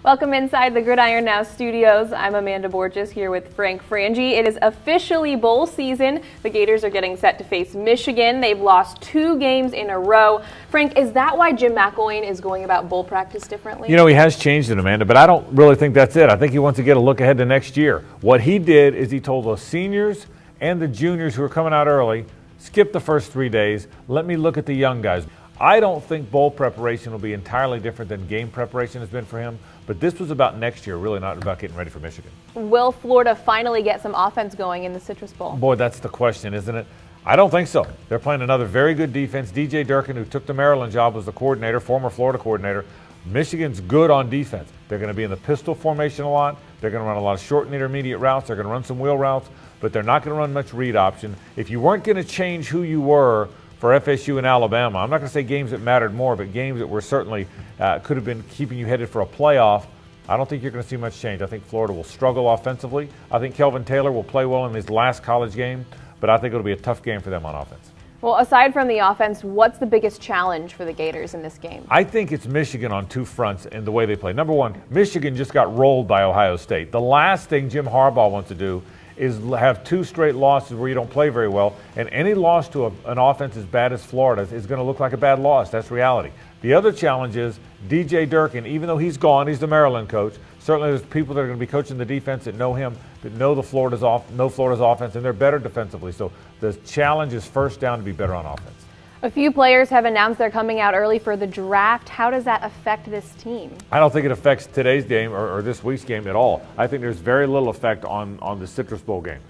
Welcome inside the Gridiron Now studios. I'm Amanda Borges here with Frank Frangie. It is officially bowl season. The Gators are getting set to face Michigan. They've lost 2 games in a row. Frank, is that why Jim McElwain is going about bowl practice differently? You know, he has changed it, Amanda, but I don't really think that's it. I think he wants to get a look ahead to next year. What he did is he told the seniors and the juniors who are coming out early, skip the first 3 days. Let me look at the young guys. I don't think bowl preparation will be entirely different than game preparation has been for him, but this was about next year, really not about getting ready for Michigan. Will Florida finally get some offense going in the Citrus Bowl? Boy, that's the question, isn't it? I don't think so. They're playing another very good defense. DJ Durkin, who took the Maryland job, was the coordinator, former Florida coordinator. Michigan's good on defense. They're going to be in the pistol formation a lot. They're going to run a lot of short and intermediate routes. They're going to run some wheel routes, but they're not going to run much read option. If you weren't going to change who you were for FSU and Alabama, I'm not going to say games that mattered more, but games that were certainly could have been keeping you headed for a playoff, I don't think you're going to see much change. I think Florida will struggle offensively. I think Kelvin Taylor will play well in his last college game, but I think it'll be a tough game for them on offense. Well, aside from the offense, what's the biggest challenge for the Gators in this game? I think it's Michigan on 2 fronts in the way they play. Number one, Michigan just got rolled by Ohio State. The last thing Jim Harbaugh wants to do is have 2 straight losses where you don't play very well, and any loss to an offense as bad as Florida's is going to look like a bad loss. That's reality. The other challenge is DJ Durkin, even though he's gone, he's the Maryland coach. Certainly there's people that are going to be coaching the defense that know him, that know Florida's offense, and they're better defensively. So the challenge is first down to be better on offense. A few players have announced they're coming out early for the draft. How does that affect this team? I don't think it affects today's game or this week's game at all. I think there's very little effect on the Citrus Bowl game.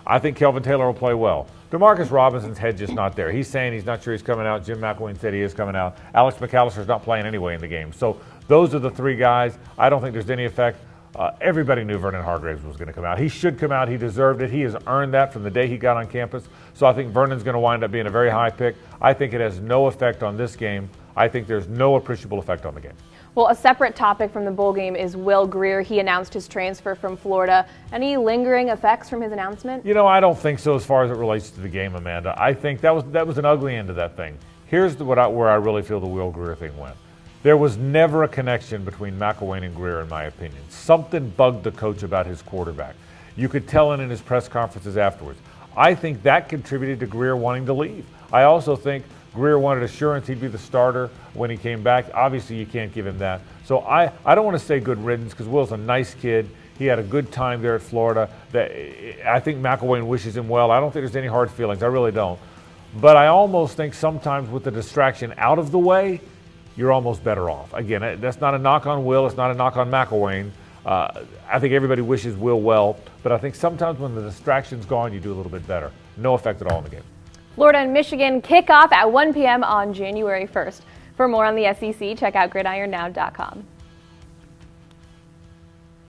I think Kelvin Taylor will play well. Demarcus Robinson's head just not there. He's saying he's not sure he's coming out. Jim McElwain said he is coming out. Alex McAllister's not playing anyway in the game. So those are the 3 guys. I don't think there's any effect. Everybody knew Vernon Hargreaves was going to come out. He should come out. He deserved it. He has earned that from the day he got on campus. So I think Vernon's going to wind up being a very high pick. I think it has no effect on this game. I think there's no appreciable effect on the game. Well, a separate topic from the bowl game is Will Grier. He announced his transfer from Florida. Any lingering effects from his announcement? You know, I don't think so as far as it relates to the game, Amanda. I think that was an ugly end to that thing. Here's where I really feel the Will Grier thing went. There was never a connection between McElwain and Grier, in my opinion. Something bugged the coach about his quarterback. You could tell in his press conferences afterwards. I think that contributed to Grier wanting to leave. I also think Grier wanted assurance he'd be the starter when he came back. Obviously, you can't give him that. So I don't want to say good riddance because Will's a nice kid. He had a good time there at Florida. I think McElwain wishes him well. I don't think there's any hard feelings. I really don't. But I almost think sometimes with the distraction out of the way, you're almost better off. Again, that's not a knock on Will. It's not a knock on McElwain. I think everybody wishes Will well, but I think sometimes when the distraction's gone, you do a little bit better. No effect at all in the game. Florida and Michigan kick off at 1 p.m. on January 1st. For more on the SEC, check out gridironnow.com.